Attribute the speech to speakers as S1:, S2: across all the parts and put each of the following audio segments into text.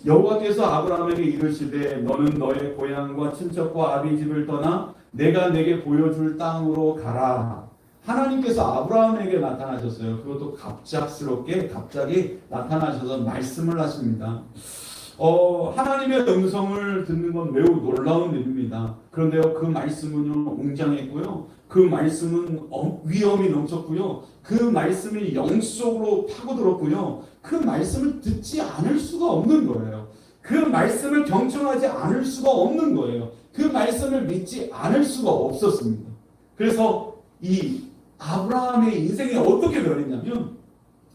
S1: 여호와께서 아브라함에게 이르시되 너는 너의 고향과 친척과 아비 집을 떠나 내가 내게 보여줄 땅으로 가라. 하나님께서 아브라함에게 나타나셨어요. 그것도 갑자기 나타나셔서 말씀을 하십니다. 하나님의 음성을 듣는 건 매우 놀라운 일입니다. 그런데요, 그 말씀은요, 웅장했고요. 그 말씀은 위엄이 넘쳤고요. 그 말씀이 영적으로 파고들었고요. 그 말씀을 듣지 않을 수가 없는 거예요. 그 말씀을 경청하지 않을 수가 없는 거예요. 그 말씀을 믿지 않을 수가 없었습니다. 그래서 이 아브라함의 인생이 어떻게 변했냐면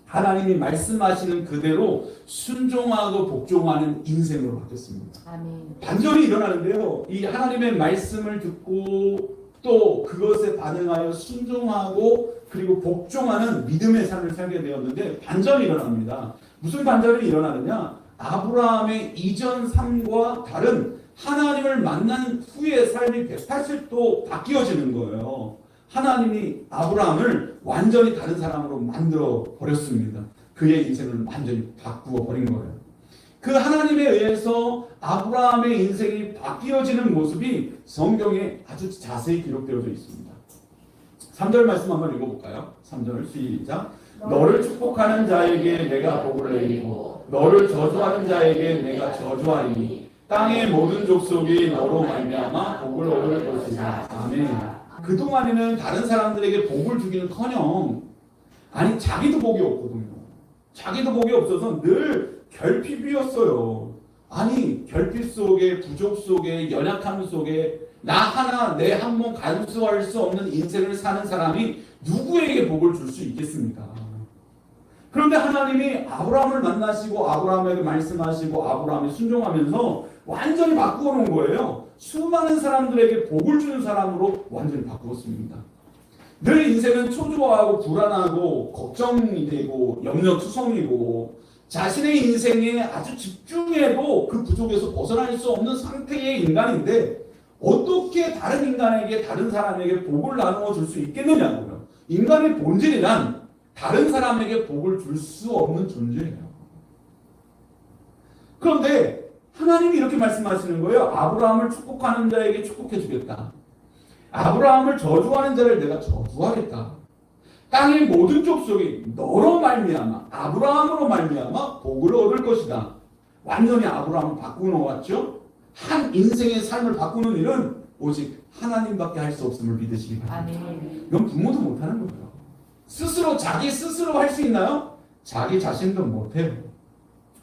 S1: 하나님이 말씀하시는 그대로 순종하고 복종하는 인생으로 바뀌었습니다.
S2: 아멘.
S1: 반전이 일어나는데요. 이 하나님의 말씀을 듣고 또 그것에 반응하여 순종하고 그리고 복종하는 믿음의 삶을 살게 되었는데 반전이 일어납니다. 무슨 반전이 일어나느냐? 아브라함의 이전 삶과 다른 하나님을 만난 후의 삶이 180도 바뀌어지는 거예요. 하나님이 아브라함을 완전히 다른 사람으로 만들어 버렸습니다. 그의 인생을 완전히 바꾸어 버린 거예요. 그 하나님에 의해서 아브라함의 인생이 바뀌어지는 모습이 성경에 아주 자세히 기록되어져 있습니다. 3절 말씀 한번 읽어볼까요? 3절 시작. 너를 축복하는 자에게 내가 복을 내리고 너를 저주하는 자에게 내가 저주하리니 땅의 모든 족속이 너로 말미암아 복을 얻을 것이다. 아멘. 그동안에는 다른 사람들에게 복을 주기는커녕 아니 자기도 복이 없거든요. 자기도 복이 없어서 늘 결핍이었어요. 아니 결핍 속에 부족 속에 연약함 속에 나 하나 내 한 몸 간수할 수 없는 인생을 사는 사람이 누구에게 복을 줄 수 있겠습니까? 그런데 하나님이 아브라함을 만나시고 아브라함에게 말씀하시고 아브라함이 순종하면서 완전히 바꾸어 놓은 거예요. 수많은 사람들에게 복을 주는 사람으로 완전히 바꾸었습니다. 늘 인생은 초조하고 불안하고 걱정이 되고 염려투성이고 자신의 인생에 아주 집중해도 그 부족에서 벗어날 수 없는 상태의 인간인데 어떻게 다른 인간에게 다른 사람에게 복을 나누어 줄 수 있겠느냐고요. 인간의 본질이란 다른 사람에게 복을 줄 수 없는 존재예요. 그런데 하나님이 이렇게 말씀하시는 거예요. 아브라함을 축복하는 자에게 축복해 주겠다. 아브라함을 저주하는 자를 내가 저주하겠다. 땅의 모든 족속이 너로 말미암아 아브라함으로 말미암아 복을 얻을 것이다. 완전히 아브라함을 바꾸어 놓았죠. 한 인생의 삶을 바꾸는 일은 오직 하나님밖에 할 수 없음을 믿으시기 바랍니다. 이건 부모도 못하는 거예요. 자기 스스로 할 수 있나요? 자기 자신도 못해요.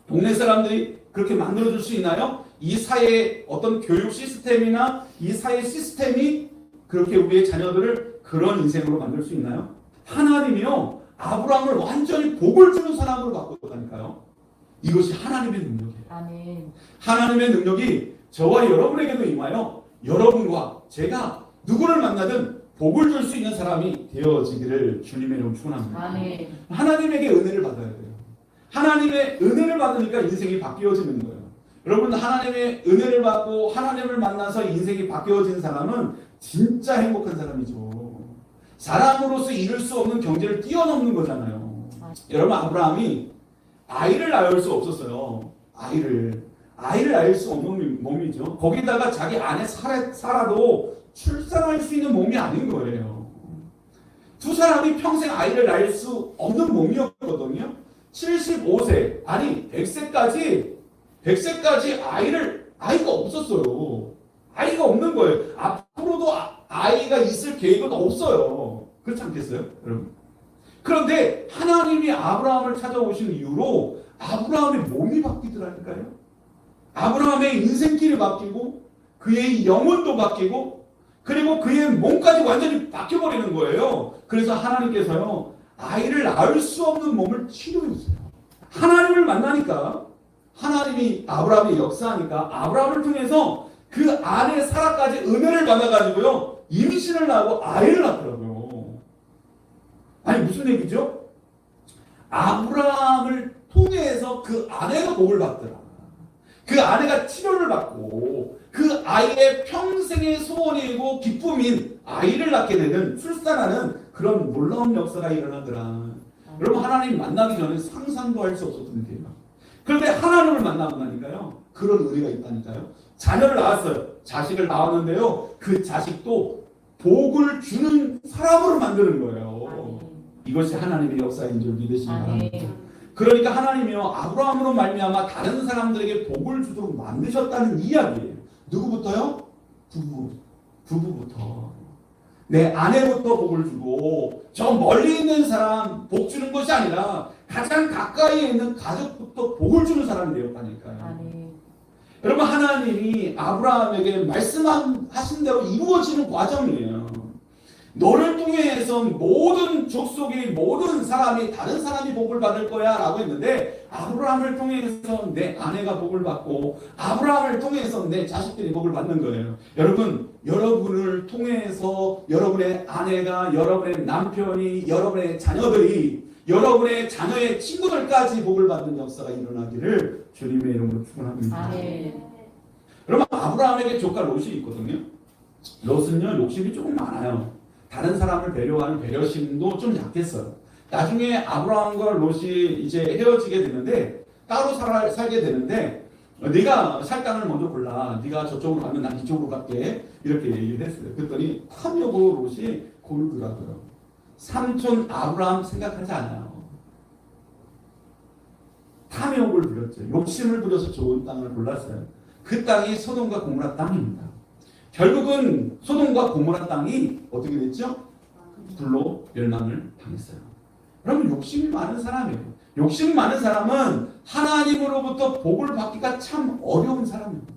S1: 동네 사람들이 그렇게 만들어줄 수 있나요? 이 사회의 어떤 교육 시스템이나 이 사회 시스템이 그렇게 우리의 자녀들을 그런 인생으로 만들 수 있나요? 하나님이요, 아브라함을 완전히 복을 주는 사람으로 바꾸었다니까요. 이것이 하나님의 능력이에요.
S2: 아멘.
S1: 하나님의 능력이 저와 여러분에게도 임하여 여러분과 제가 누구를 만나든 복을 줄 수 있는 사람이 되어지기를 주님의 이름으로 축원합니다.
S2: 아멘.
S1: 하나님에게 은혜를 받아야 돼요. 하나님의 은혜를 받으니까 인생이 바뀌어지는 거예요. 여러분, 하나님의 은혜를 받고 하나님을 만나서 인생이 바뀌어진 사람은 진짜 행복한 사람이죠. 사람으로서 이룰 수 없는 경제를 뛰어넘는 거잖아요. 여러분, 아브라함이 아이를 낳을 수 없었어요. 아이를 낳을 수 없는 몸이죠. 거기다가 자기 안에 살아도 출산할 수 있는 몸이 아닌 거예요. 두 사람이 평생 아이를 낳을 수 없는 몸이었거든요. 75세, 아니 100세까지 아이가 없었어요. 아이가 없는 거예요. 앞으로도 아이가 있을 계획은 없어요. 그렇지 않겠어요, 여러분? 그런데 하나님이 아브라함을 찾아오신 이후로 아브라함의 몸이 바뀌더라니까요. 아브라함의 인생길이 바뀌고 그의 영혼도 바뀌고 그리고 그의 몸까지 완전히 바뀌어버리는 거예요. 그래서 하나님께서요, 아이를 낳을 수 없는 몸을 치료했어요. 하나님을 만나니까 하나님이 아브라함의 역사하니까 아브라함을 통해서 그 아내 사라까지 은혜를 받아가지고요, 임신을 하고 아이를 낳더라고요. 아니 무슨 얘기죠? 아브라함을 통해서 그 아내가 복을 받더라. 그 아내가 치료를 받고 그 아이의 평생의 소원이고 기쁨인 아이를 낳게 되는, 출산하는 그런 놀라운 역사가 일어나더라. 여러분, 하나님 만나기 전에 상상도 할 수 없었던 일이에요. 그런데 하나님을 만나고 나니까요. 그런 은혜가 있다니까요. 자녀를 낳았어요. 자식을 낳았는데요. 그 자식도 복을 주는 사람으로 만드는 거예요. 이것이 하나님의 역사인 줄 믿으시기 바랍니다. 그러니까 하나님이요 아브라함으로 말미암아 다른 사람들에게 복을 주도록 만드셨다는 이야기예요. 누구부터요? 부부부터. 내 아내부터 복을 주고 저 멀리 있는 사람 복 주는 것이 아니라 가장 가까이에 있는 가족부터 복을 주는 사람이 되었다니까요. 여러분 하나님이 아브라함에게 말씀하신 대로 이루어지는 과정이에요. 너를 통해서 모든 족속이 모든 사람이 다른 사람이 복을 받을 거야 라고 했는데 아브라함을 통해서 내 아내가 복을 받고 아브라함을 통해서 내 자식들이 복을 받는 거예요. 여러분 여러분을 통해서 여러분의 아내가 여러분의 남편이 여러분의 자녀들이 여러분의 자녀의 친구들까지 복을 받는 역사가 일어나기를 주님의 이름으로 축원합니다. 여러분 아브라함에게 조카 롯이 있거든요. 롯은요 욕심이 조금 많아요. 다른 사람을 배려하는 배려심도 좀 약했어요. 나중에 아브라함과 롯이 이제 헤어지게 되는데 따로 살게 되는데 네가 살 땅을 먼저 골라. 네가 저쪽으로 가면 난 이쪽으로 갈게. 이렇게 얘기를 했어요. 그랬더니 탐욕으로 롯이 고르더라고요. 삼촌 아브라함 생각하지 않아요. 탐욕을 부렸죠. 욕심을 부려서 좋은 땅을 골랐어요. 그 땅이 소돔과 고모라 땅입니다. 결국은 소돔과 고모라 땅이 어떻게 됐죠? 불로 멸망을 당했어요. 여러분 욕심이 많은 사람이에요. 욕심이 많은 사람은 하나님으로부터 복을 받기가 참 어려운 사람입니다.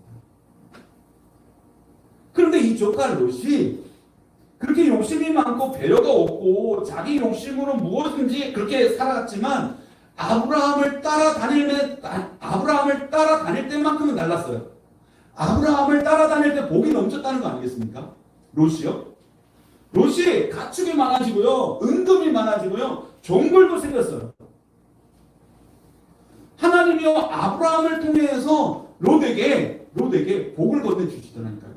S1: 그런데 이 조카 롯이 그렇게 욕심이 많고 배려가 없고 자기 욕심으로 무엇인지 그렇게 살아갔지만 아브라함을 따라다닐 때만큼은 달랐어요. 아브라함을 따라다닐 때 복이 넘쳤다는 거 아니겠습니까? 롯이요. 롯이 가축이 많아지고요. 은금이 많아지고요. 종벌도 생겼어요. 하나님이요 아브라함을 통해서 롯에게 복을 건네주시더라니까요.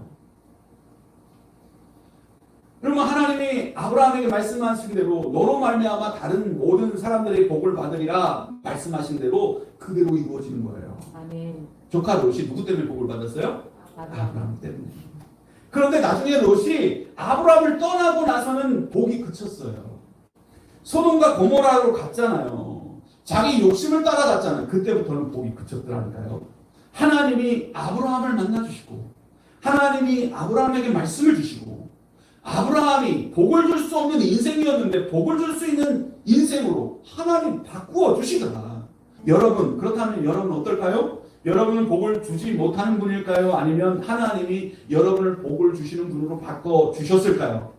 S1: 그러면 하나님이 아브라함에게 말씀하신 대로 너로 말미암아 다른 모든 사람들의 복을 받으리라 말씀하신 대로 그대로 이루어지는 거예요.
S2: 아멘.
S1: 조카 롯이 누구 때문에 복을 받았어요? 아브라함 때문에. 그런데 나중에 롯이 아브라함을 떠나고 나서는 복이 그쳤어요. 소돔과 고모라로 갔잖아요. 자기 욕심을 따라갔잖아요. 그때부터는 복이 그쳤더라니까요. 하나님이 아브라함을 만나주시고 하나님이 아브라함에게 말씀을 주시고 아브라함이 복을 줄 수 없는 인생이었는데 복을 줄 수 있는 인생으로 하나님 바꾸어 주시더라. 여러분 그렇다면 여러분은 어떨까요? 여러분은 복을 주지 못하는 분일까요? 아니면 하나님이 여러분을 복을 주시는 분으로 바꿔 주셨을까요?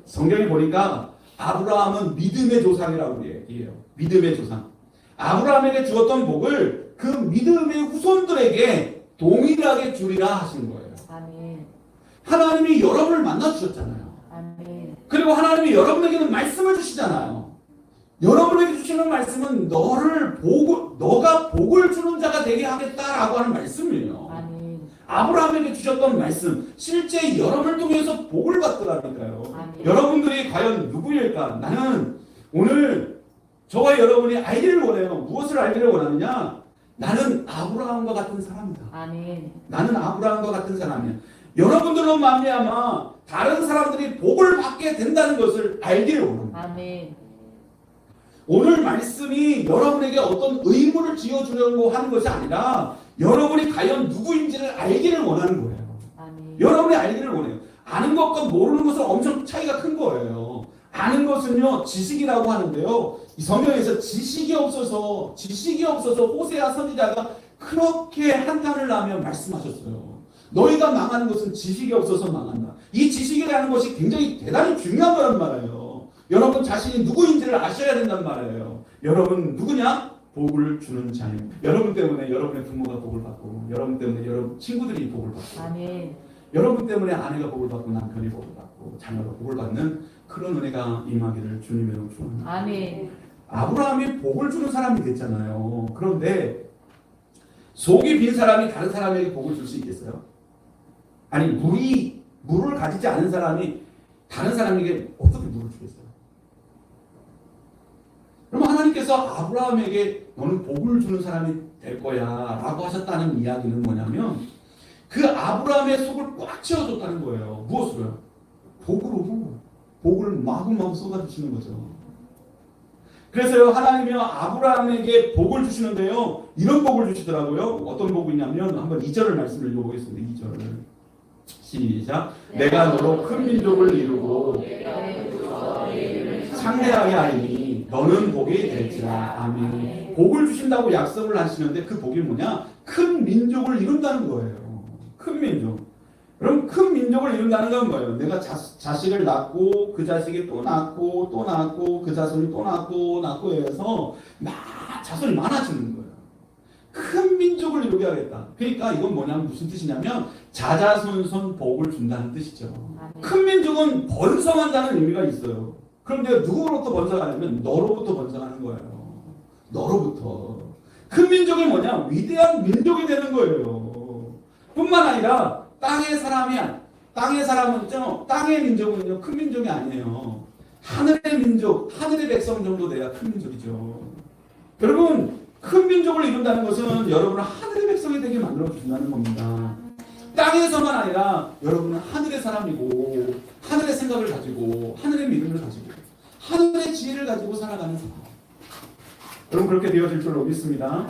S1: 성경에 보니까 아브라함은 믿음의 조상이라고 얘기해요. 믿음의 조상. 아브라함에게 주었던 복을 그 믿음의 후손들에게 동일하게 주리라 하신 거예요.
S2: 아멘.
S1: 하나님이 여러분을 만나주셨잖아요.
S2: 아멘.
S1: 그리고 하나님이 여러분에게는 말씀을 주시잖아요. 여러분에게 주시는 말씀은 너가 복을 주는 자가 되게 하겠다라고 하는 말씀이에요.
S2: 아멘.
S1: 아브라함에게 주셨던 말씀, 실제 여러분을 통해서 복을 받더라니까요.
S2: 아멘.
S1: 여러분들이 과연 누구일까? 나는 오늘 저와 여러분이 알기를 원해요. 무엇을 알기를 원하느냐? 나는 아브라함과 같은 사람이다.
S2: 아멘.
S1: 나는 아브라함과 같은 사람이야. 여러분들로 말미암아 다른 사람들이 복을 받게 된다는 것을 알기를 원합니다.
S2: 아멘.
S1: 오늘 말씀이 여러분에게 어떤 의무를 지어주려고 하는 것이 아니라 여러분이 과연 누구인지를 알기를 원하는 거예요.
S2: 아멘.
S1: 여러분이 알기를 원해요. 아는 것과 모르는 것은 엄청 차이가 큰 거예요. 아는 것은요 지식이라고 하는데요. 이 성경에서 지식이 없어서 호세아 선지자가 그렇게 한탄을 하며 말씀하셨어요. 너희가 망하는 것은 지식이 없어서 망한다. 이 지식이라는 것이 굉장히 대단히 중요한 거란 말이에요. 여러분 자신이 누구인지를 아셔야 된단 말이에요. 여러분 누구냐? 복을 주는 자예요. 여러분 때문에 여러분의 부모가 복을 받고 여러분 때문에 여러분 친구들이 복을 받고
S2: 아멘.
S1: 여러분 때문에 아내가 복을 받고 남편이 복을 받고 자녀가 복을 받는 그런 은혜가 임하기를 주님의 이름으로 축원합니다.
S2: 아멘.
S1: 아브라함이 복을 주는 사람이 됐잖아요. 그런데 속이 빈 사람이 다른 사람에게 복을 줄 수 있겠어요? 아니 물을 가지지 않은 사람이 다른 사람에게 어떻게 물을 주겠어요? 그럼 하나님께서 아브라함에게 너는 복을 주는 사람이 될 거야 라고 하셨다는 이야기는 뭐냐면 그 아브라함의 속을 꽉 채워줬다는 거예요. 무엇으로요? 복으로. 복을 마구마구 쏟아주시는 거죠. 그래서요, 하나님이 아브라함에게 복을 주시는데요, 이런 복을 주시더라고요. 어떤 복이냐면 한번 2절을 말씀을 읽어보겠습니다. 2절을 시작. 내가 너로 큰 민족을 이루고 창대하게 하리니 너는 복이 될지라. 아멘. 복을 주신다고 약속을 하시는데 그 복이 뭐냐? 큰 민족을 이룬다는 거예요. 큰 민족. 그럼 큰 민족을 이룬다는 건 뭐예요? 내가 자식을 낳고 그 자식이 또 낳고 또 낳고 그 자손이 또 낳고 해서 자손이 많아지는 거예요. 큰 민족을 이루게 하겠다. 그러니까 이건 뭐냐면 무슨 뜻이냐면 자자손손 복을 준다는 뜻이죠. 큰 민족은 번성한다는 의미가 있어요. 그런데 누구로부터 번성하냐면 너로부터 번성하는 거예요. 너로부터. 큰 민족이 뭐냐? 위대한 민족이 되는 거예요. 뿐만 아니라 땅의 사람은요, 땅의 민족은요, 큰 민족이 아니에요. 하늘의 민족, 하늘의 백성 정도 돼야 큰 민족이죠. 여러분, 큰 민족을 이룬다는 것은 여러분을 하늘의 백성이 되게 만들어 주신다는 겁니다. 땅에서만 아니라 여러분은 하늘의 사람이고, 하늘의 생각을 가지고, 하늘의 믿음을 가지고, 하늘의 지혜를 가지고 살아가는 사람. 여러분, 그렇게 되어질 줄로 믿습니다.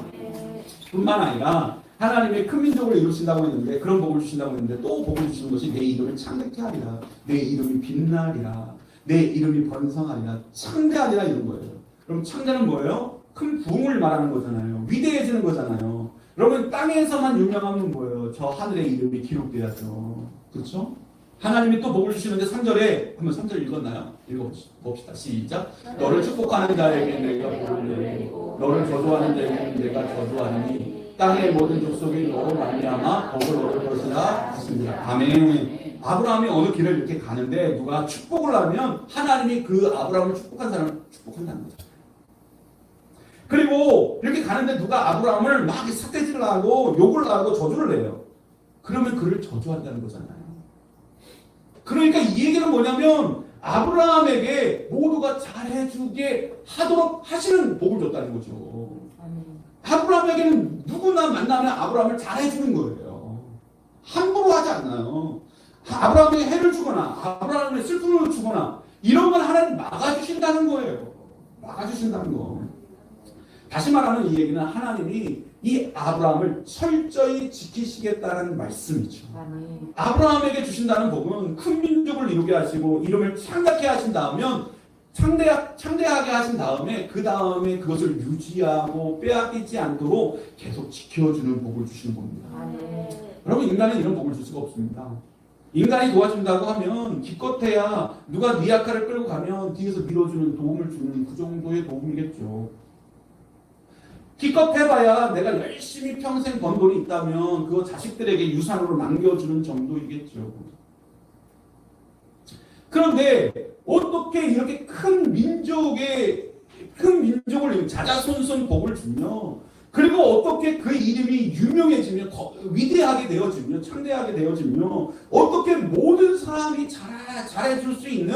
S1: 뿐만 아니라 하나님의 큰 민족을 이루신다고 했는데, 그런 복을 주신다고 했는데, 또 복을 주시는 것이 내 이름을 창대케 하리라, 내 이름이 빛나리라, 내 이름이 번성하리라, 창대하리라, 이런 거예요. 그럼 창대는 뭐예요? 큰 부흥을 말하는 거잖아요. 위대해지는 거잖아요. 여러분, 땅에서만 유명하면 뭐예요? 저 하늘의 이름이 기록돼야죠. 그렇죠? 하나님이 또 복을 주시는데 3절에 한번 3절 읽었나요? 읽어봅시다. 시작. 너를 축복하는 자에게 내가 복을 내리고 너를 저주하는 자에게 내가 저주하니 땅의 모든 족속이 너로 말미암아 복을 얻을 것이라 하십니다. 아멘. 아브라함이 어느 길을 이렇게 가는데 누가 축복을 하면 하나님이 그 아브라함을 축복한 사람을 축복한다는 거죠. 그리고 이렇게 가는데 누가 아브라함을 막 삿대질을 하고 욕을 하고 저주를 해요. 그러면 그를 저주한다는 거잖아요. 그러니까 이 얘기는 뭐냐면 아브라함에게 모두가 잘해주게 하도록 하시는 복을 줬다는 거죠. 아브라함에게는 누구나 만나면 아브라함을 잘해주는 거예요. 함부로 하지 않아요. 아브라함에게 해를 주거나 아브라함에게 슬픔을 주거나 이런 걸 하나님 막아주신다는 거예요. 막아주신다는 거. 다시 말하는 이 얘기는 하나님이 이 아브라함을 철저히 지키시겠다는 말씀이죠. 아브라함에게 주신다는 복은 큰 민족을 이루게 하시고 이름을 창대하게 하신 다음에 창대하게 하신 다음에 그 다음에 그것을 유지하고 빼앗기지 않도록 계속 지켜주는 복을 주시는 겁니다. 여러분, 인간은 이런 복을 줄 수가 없습니다. 인간이 도와준다고 하면 기껏해야 누가 네 약화를 끌고 가면 뒤에서 밀어주는 도움을 주는 그 정도의 도움이겠죠. 기껏 해봐야 내가 열심히 평생 번 돈이 있다면 그거 자식들에게 유산으로 남겨주는 정도이겠죠. 그런데 어떻게 이렇게 큰 민족을 자자손손 복을 주며 그리고 어떻게 그 이름이 유명해지며 위대하게 되어지며 창대하게 되어지며 어떻게 모든 사람이 잘해줄 수 있는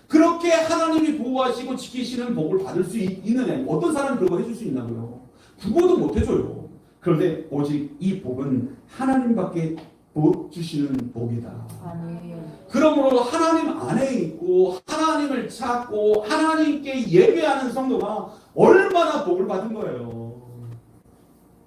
S1: 그렇게 하나님이 보호하시고 지키시는 복을 받을 수 있느냐. 어떤 사람이 그거 해줄 수 있나고요? 부모도 못 해줘요. 그런데 오직 이 복은 하나님밖에 못 주시는 복이다. 그러므로 하나님 안에 있고 하나님을 찾고 하나님께 예배하는 성도가 얼마나 복을 받은 거예요.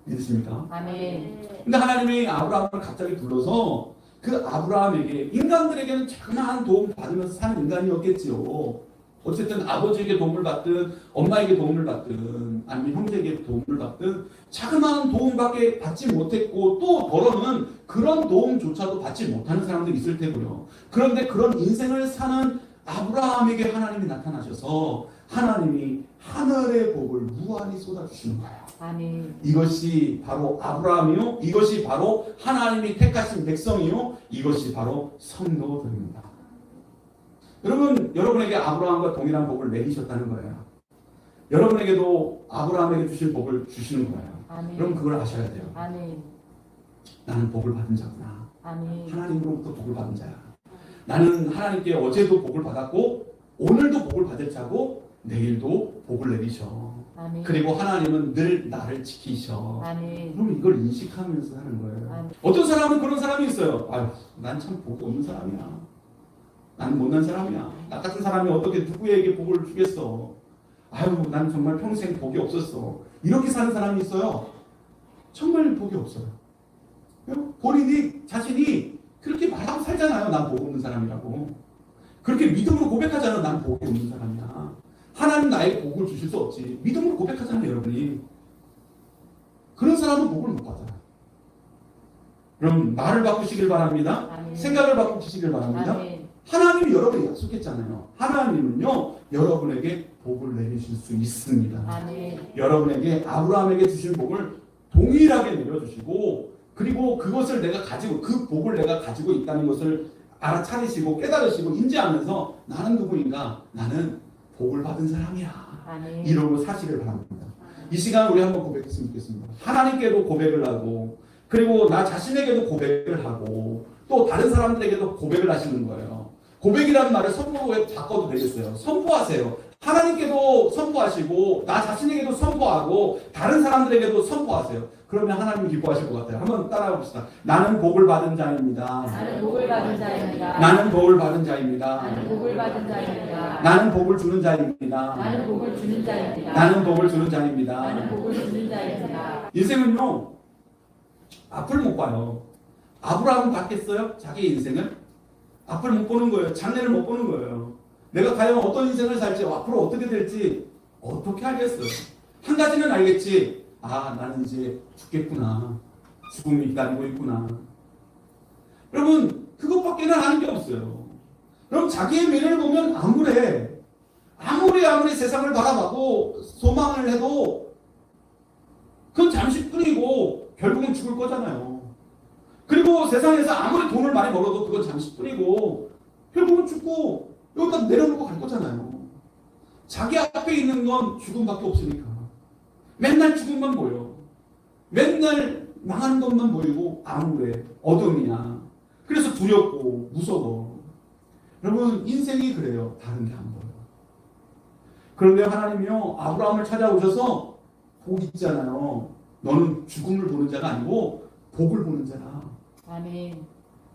S1: 믿으십니까? 아멘. 근데 하나님이 아브라함을 갑자기 불러서 그 아브라함에게 인간들에게는 자그마한 도움을 받으면서 사는 인간이었겠지요. 어쨌든 아버지에게 도움을 받든 엄마에게 도움을 받든 아니면 형제에게 도움을 받든 자그마한 도움밖에 받지 못했고 또 더러는 그런 도움조차도 받지 못하는 사람들이 있을 테고요. 그런데 그런 인생을 사는 아브라함에게 하나님이 나타나셔서 하나님이 하늘의 복을 무한히 쏟아주시는 거예요. 아멘. 이것이 바로 아브라함이요, 이것이 바로 하나님이 택하신 백성이요, 이것이 바로 성도들입니다. 여러분에게 아브라함과 동일한 복을 내리셨다는 거예요. 여러분에게도 아브라함에게 주신 복을 주시는 거예요. 아멘. 그럼 그걸 아셔야 돼요. 아멘. 나는 복을 받은 자구나. 아멘. 하나님으로부터 복을 받은 자야. 나는 하나님께 어제도 복을 받았고 오늘도 복을 받을 자고 내일도 복을 내리셔.
S2: 아멘.
S1: 그리고 하나님은 늘 나를 지키셔.
S2: 아멘.
S1: 그럼 이걸 인식하면서 하는 거예요.
S2: 아멘.
S1: 어떤 사람은 그런 사람이 있어요. 아유, 난 참 복이 없는 사람이야. 난 못난 사람이야. 나 같은 사람이 어떻게 누구에게 복을 주겠어. 아유, 난 정말 평생 복이 없었어. 이렇게 사는 사람이 있어요. 정말 복이 없어요. 본인이 자신이 그렇게 말하고 살잖아요. 난 복 없는 사람이라고. 그렇게 믿음으로 고백하잖아요. 난 복이 없는 사람이야. 하나님 나에게 복을 주실 수 없지. 믿음으로 고백하잖아요, 여러분이. 그런 사람은 복을 못 받아요. 그럼 말을 바꾸시길 바랍니다.
S2: 아멘.
S1: 생각을 바꾸시길 바랍니다.
S2: 아멘.
S1: 하나님이 여러분이 약속했잖아요. 하나님은요, 여러분에게 복을 내리실 수 있습니다.
S2: 아멘.
S1: 여러분에게 아브라함에게 주신 복을 동일하게 내려주시고, 그리고 그것을 내가 가지고, 그 복을 내가 가지고 있다는 것을 알아차리시고 깨달으시고 인지하면서 나는 누구인가? 나는 복을 받은 사람이야.
S2: 아멘.
S1: 이러고 사시길 바랍니다. 이 시간 우리 한번 고백했으면 좋겠습니다. 하나님께도 고백을 하고, 그리고 나 자신에게도 고백을 하고, 또 다른 사람들에게도 고백을 하시는 거예요. 고백이라는 말을 선포에 바꿔도 되겠어요. 선포하세요. 하나님께도 선포하시고, 나 자신에게도 선포하고, 다른 사람들에게도 선포하세요. 그러면 하나님 기뻐하실 것 같아요. 한번 따라해 봅시다. 나는 복을 받은 자입니다.
S2: 나는 복을 받은 자입니다.
S1: 나는 복을 받은 자입니다.
S2: 나는 복을 받은 자입니다.
S1: 나는 복을 주는 자입니다.
S2: 나는 복을 주는 자입니다.
S1: 나는 복을 주는 자입니다.
S2: 나는 복을 주는 자입니다.
S1: 인생은요, 앞을 못 봐요. 아브라함은 봤겠어요? 자기의 인생을? 앞을 못 보는 거예요. 장래를 못 보는 거예요. 내가 과연 어떤 인생을 살지, 앞으로 어떻게 될지 어떻게 알겠어요? 한 가지는 알겠지. 아, 나는 이제 죽겠구나. 죽음이 기다리고 있구나. 여러분, 그것밖에는 아는 게 없어요. 그럼 자기의 미래를 보면 아무리 세상을 바라봐도 소망을 해도 그건 잠시뿐이고 결국은 죽을 거잖아요. 그리고 세상에서 아무리 돈을 많이 벌어도 그건 잠시뿐이고 결국은 죽고 여기다 내려놓고 갈 거잖아요. 자기 앞에 있는 건 죽음밖에 없으니까. 맨날 죽음만 보여. 맨날 망하는 것만 보이고 암울해. 어둠이야. 그래서 두렵고 무서워. 여러분, 인생이 그래요. 다른 게 안 보여. 그런데 하나님이요, 아브라함을 찾아오셔서 복 있잖아요. 너는 죽음을 보는 자가 아니고 복을 보는 자라.
S2: 아멘.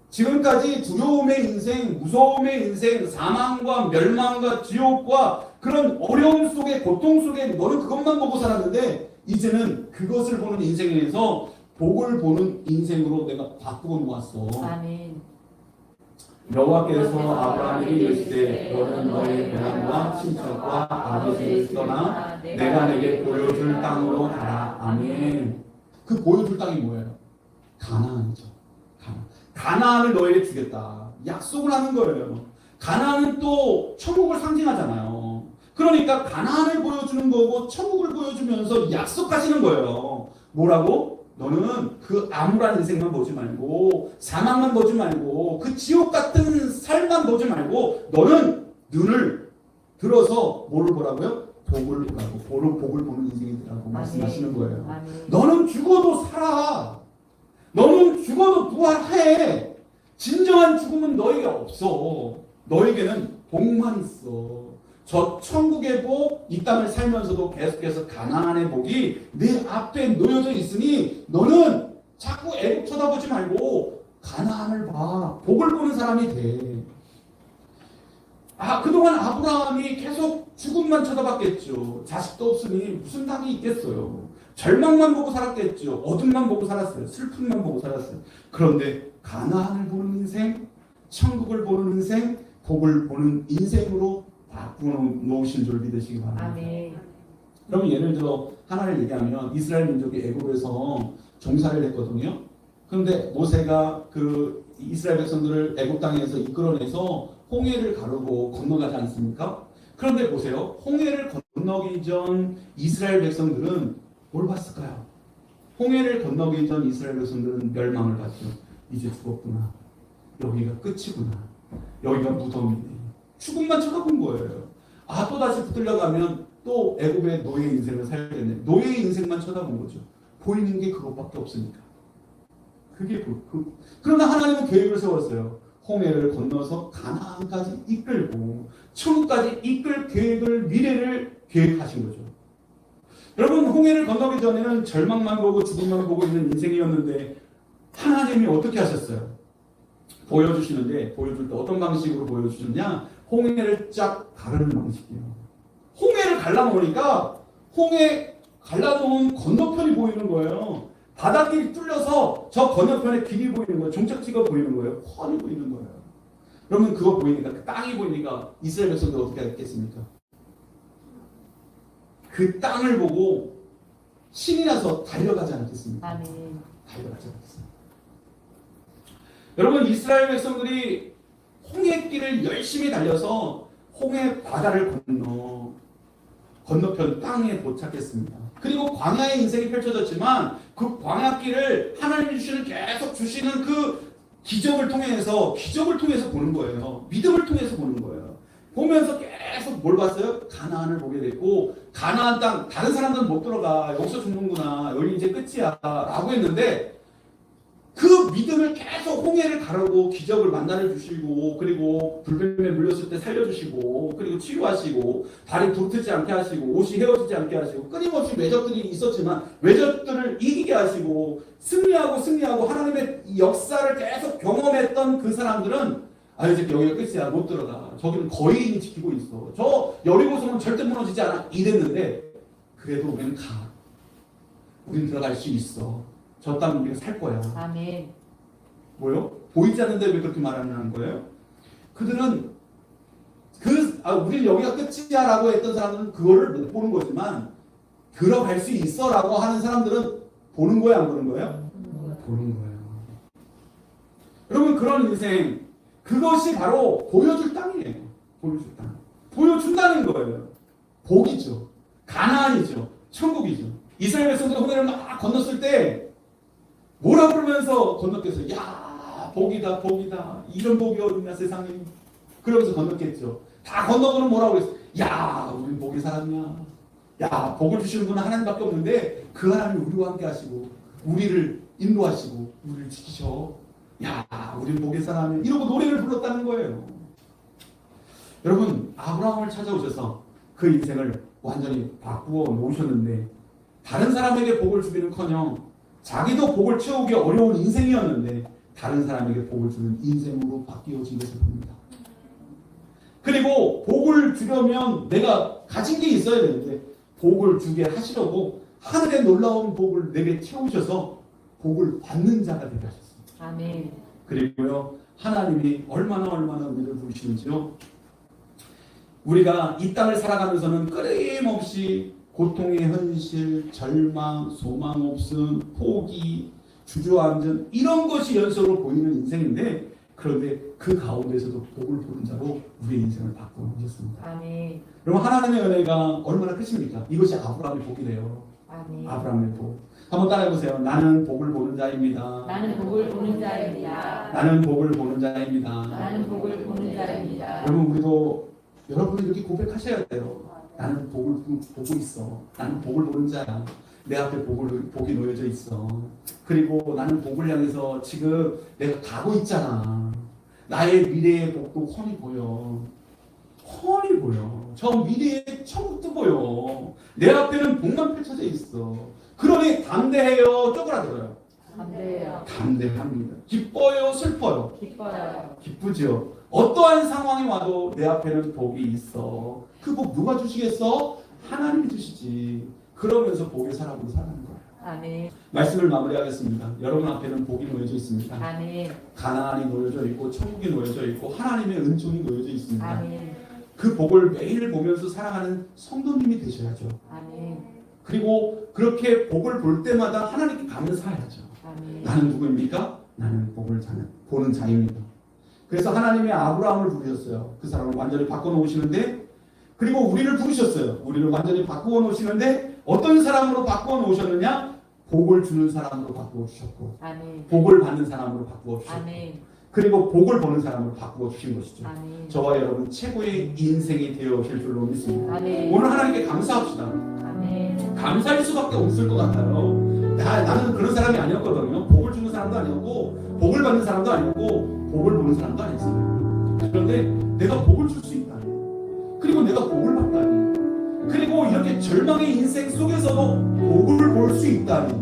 S1: 지금까지 두려움의 인생, 무서움의 인생, 사망과 멸망과 지옥과 그런 어려움 속에, 고통 속에 너는 그것만 보고 살았는데 이제는 그것을 보는 인생에서 복을 보는 인생으로 내가 바꾸고 놓았어.
S2: 아멘.
S1: 여호와께서 아브라함에게 이르시되 너는 너의 고향과 친척과 아버지를 떠나 내가 내게 보여줄 땅으로 가라. 아멘. 그 보여줄 땅이 뭐예요? 가나안이죠. 가나안을 너에게 주겠다. 약속을 하는 거예요. 가나안은 또 천국을 상징하잖아요. 그러니까 가나안을 보여주는 거고 천국을 보여주면서 약속하시는 거예요. 뭐라고? 너는 그 암울한 인생만 보지 말고 사망만 보지 말고 그 지옥 같은 삶만 보지 말고 너는 눈을 들어서 뭐를 보라고요? 복을 보라고. 복을 보는 인생이 되라고 말씀하시는 거예요.
S2: 아멘.
S1: 너는 죽어도 살아. 너는 죽어도 부활해. 진정한 죽음은 너에게 없어. 너에게는 복만 있어. 저 천국의 복, 이 땅을 살면서도 계속해서 가나안의 복이 내 앞에 놓여져 있으니 너는 자꾸 애국 쳐다보지 말고 가나안을 봐. 복을 보는 사람이 돼. 그동안 아브라함이 계속 죽음만 쳐다봤겠죠. 자식도 없으니 무슨 답이 있겠어요. 절망만 보고 살았겠죠. 어둠만 보고 살았어요. 슬픔만 보고 살았어요. 그런데 가나안을 보는 인생, 천국을 보는 인생, 복을 보는 인생으로 바꾸어 놓으신 줄 믿으시기 바랍니다.
S2: 아멘.
S1: 그럼 예를 들어 하나를 얘기하면 이스라엘 민족이 애굽에서 종살이를 했거든요. 그런데 모세가 그 이스라엘 백성들을 애굽 땅에서 이끌어내서 홍해를 가르고 건너가지 않습니까? 그런데 보세요. 홍해를 건너기 전 이스라엘 백성들은 뭘 봤을까요? 홍해를 건너기 전 이스라엘 백성들은 멸망을 봤죠. 이제 죽었구나. 여기가 끝이구나. 여기가 무덤이네. 죽음만 쳐다본 거예요. 또다시 붙들려가면 또 애굽의 노예 인생을 살겠네. 노예 인생만 쳐다본 거죠. 보이는 게 그것밖에 없으니까. 그러나 하나님은 계획을 세웠어요. 홍해를 건너서 가나안까지 이끌고 천국까지 이끌 계획을, 미래를 계획하신 거죠. 여러분, 홍해를 건너기 전에는 절망만 보고 죽음만 보고 있는 인생이었는데 하나님이 어떻게 하셨어요? 보여주시는데, 보여줄 때 어떤 방식으로 보여주셨냐? 홍해를 쫙 가르는 방식이에요. 홍해를 갈라놓으니까 홍해 갈라놓은 건너편이 보이는 거예요. 바닷길이 뚫려서 저 건너편에 길이 보이는 거예요. 종착지가 보이는 거예요. 훤히 보이는 거예요. 그러면 그거 보이니까, 그 땅이 보이니까 이스라엘 백성들 어떻게 했겠습니까? 그 땅을 보고 신이 나서 달려가지 않겠습니까?
S2: 아멘.
S1: 달려가지 않겠습니까? 여러분, 이스라엘 백성들이 홍해길을 열심히 달려서 홍해 바다를 건너편 땅에 도착했습니다. 그리고 광야의 인생이 펼쳐졌지만 그 광야길을 하나님이 계속 주시는 그 기적을 통해서 보는 거예요. 믿음을 통해서 보는 거예요. 보면서 계속 뭘 봤어요? 가나안을 보게 됐고, 가나안 땅 다른 사람들은 못 들어가, 여기서 죽는구나, 여기 이제 끝이야 라고 했는데 그 믿음을 계속 홍해를 가르고 기적을 만나를 주시고, 그리고 불뱀에 물렸을 때 살려주시고, 그리고 치유하시고, 발이 부르트지 않게 하시고, 옷이 헤어지지 않게 하시고, 끊임없이 외적들이 있었지만 외적들을 이기게 하시고, 승리하고 하나님의 역사를 계속 경험했던 그 사람들은 이제 여기가 끝이야, 못 들어가, 저기는 거인이 지키고 있어, 저 여리고성은 절대 무너지지 않아 이랬는데, 그래도 우리는 우린 들어갈 수 있어, 저 땅은 우리가 살 거야.
S2: 아멘.
S1: 뭐요? 보이지 않는데 왜 그렇게 말하는 거예요? 그들은 우리 여기가 끝이야 라고 했던 사람들은 그거를 못 보는 거지만, 들어갈 수 있어 라고 하는 사람들은 보는 거야, 안 보는 거예요? 보는 거예요. 여러분, 그런 인생, 그것이 바로 보여줄 땅이에요. 보여줄 땅. 보여준다는 거예요. 복이죠. 가나안이죠. 천국이죠. 이스라엘 백성들이 홍해를 막 건넜을 때 뭐라 그러면서 건넜겠어요? 야, 복이다, 복이다. 이런 복이 어딨나 세상에. 그러면서 건넜겠죠. 다 건너고는 뭐라고 그랬어요? 야, 우린 복이 살았냐. 야, 복을 주시는 분은 하나님밖에 없는데 그 하나님이 우리와 함께 하시고 우리를 인도하시고 우리를 지키셔. 야, 우린 복의 사람이, 이러고 노래를 불렀다는 거예요. 여러분, 아브라함을 찾아오셔서 그 인생을 완전히 바꾸어 놓으셨는데, 다른 사람에게 복을 주기는커녕 자기도 복을 채우기 어려운 인생이었는데 다른 사람에게 복을 주는 인생으로 바뀌어진 것을 봅니다. 그리고 복을 주려면 내가 가진 게 있어야 되는데, 복을 주게 하시려고 하늘의 놀라운 복을 내게 채우셔서 복을 받는 자가 되게 하셨습니다.
S2: 아멘.
S1: 그리고요, 하나님이 얼마나 우리를 부르시는지요. 우리가 이 땅을 살아가면서는 끊임없이 고통의 현실, 절망, 소망 없음, 포기, 주저앉음, 이런 것이 연속으로 보이는 인생인데, 그런데 그 가운데서도 복을 보는 자로 우리의 인생을 바꾸어 놓으셨습니다.
S2: 아멘.
S1: 그럼 하나님의 은혜가 얼마나 크십니까? 이것이 아브라함의 복이래요.
S2: 아멘.
S1: 아브라함의 복. 한번 따라해보세요. 나는 복을 보는 자입니다.
S2: 나는 복을 보는 자입니다.
S1: 나는 복을 보는 자입니다.
S2: 나는 복을 보는 자입니다.
S1: 여러분, 우리도 여러분이 이렇게 고백하셔야 돼요. 나는 복을 보고 있어. 나는 복을 보는 자야. 내 앞에 복이 놓여져 있어. 그리고 나는 복을 향해서 지금 내가 가고 있잖아. 나의 미래의 복도 훤히 보여. 훤히 보여. 저 미래의 천국도 보여. 내 앞에는 복만 펼쳐져 있어. 그러니 담대해요, 쪼그라들어요?
S2: 담대해요.
S1: 담대합니다. 기뻐요, 슬퍼요?
S2: 기뻐요.
S1: 기쁘죠. 어떠한 상황이 와도 내 앞에는 복이 있어. 그 복 누가 주시겠어? 하나님이 주시지. 그러면서 복의 사람으로 살아가는 거예요.
S2: 아멘.
S1: 말씀을 마무리하겠습니다. 여러분 앞에는 복이 놓여져 있습니다.
S2: 아멘.
S1: 가나안이 놓여져 있고 천국이 놓여져 있고 하나님의 은총이 놓여져 있습니다.
S2: 아멘.
S1: 그 복을 매일 보면서 살아가는 성도님이 되셔야죠.
S2: 아멘.
S1: 그리고 그렇게 복을 볼 때마다 하나님께 감사해야죠.
S2: 아멘.
S1: 나는 누구입니까? 나는 복을 보는 자입니다. 그래서 하나님이 아브라함을 부르셨어요. 그 사람을 완전히 바꿔놓으시는데, 그리고 우리를 부르셨어요. 우리를 완전히 바꾸어 놓으시는데 어떤 사람으로 바꾸어 놓으셨느냐? 복을 주는 사람으로 바꾸어 주셨고,
S2: 아멘.
S1: 복을 받는 사람으로 바꾸어 주셨고,
S2: 아멘.
S1: 그리고 복을 보는 사람으로 바꾸어 주신 것이죠.
S2: 아멘.
S1: 저와 여러분 최고의 인생이 되어질 줄로 믿습니다.
S2: 아멘.
S1: 오늘 하나님께 감사합시다.
S2: 아멘.
S1: 감사할 수밖에 없을 것 같아요. 나는 그런 사람이 아니었거든요. 복을 주는 사람도 아니었고, 복을 받는 사람도 아니었고, 복을 보는 사람도 아니었어요. 그런데 내가 복을 줄 수 있다니, 그리고 내가 복을 받다니, 그리고 이렇게 절망의 인생 속에서도 복을 볼 수 있다니,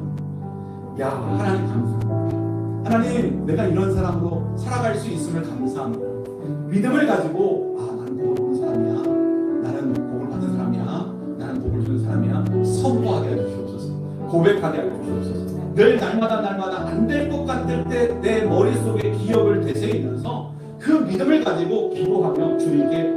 S1: 야, 하나님 감사합니다. 하나님, 내가 이런 사람으로 살아갈 수 있음을 감사합니다. 믿음을 가지고, 아, 나는 복을 보는 사람이야, 나는 복을 받은 사람이야, 나는 복을 주는 사람이야, 선포하게 해주시옵소서. 고백하게 해주시옵소서. 늘 날마다 안 될 것 같을 때 내 머릿속에 기억을 되새기면서 그 믿음을 가지고 기도하며 주님께